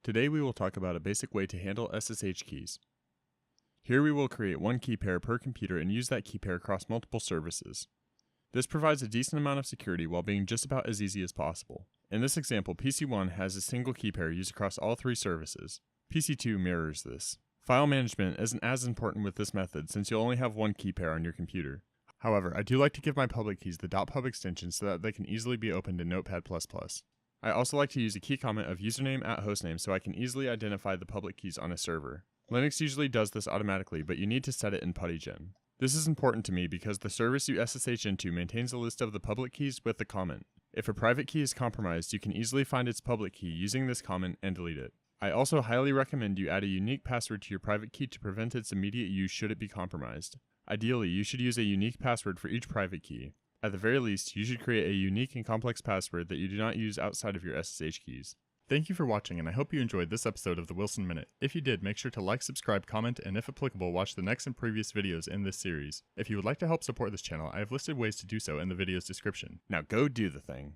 Today we will talk about a basic way to handle SSH keys. Here we will create one key pair per computer and use that key pair across multiple services. This provides a decent amount of security while being just about as easy as possible. In this example, PC1 has a single key pair used across all three services. PC2 mirrors this. File management isn't as important with this method since you'll only have one key pair on your computer. However, I do like to give my public keys the .pub extension so that they can easily be opened in Notepad++. I also like to use a key comment of username at hostname so I can easily identify the public keys on a server. Linux usually does this automatically, but you need to set it in PuTTyGen. This is important to me because the service you SSH into maintains a list of the public keys with the comment. If a private key is compromised, you can easily find its public key using this comment and delete it. I also highly recommend you add a unique password to your private key to prevent its immediate use should it be compromised. Ideally, you should use a unique password for each private key. At the very least, you should create a unique and complex password that you do not use outside of your SSH keys. Thank you for watching, and I hope you enjoyed this episode of the Wilson Minute. If you did, make sure to like, subscribe, comment, and if applicable, watch the next and previous videos in this series. If you would like to help support this channel, I have listed ways to do so in the video's description. Now go do the thing.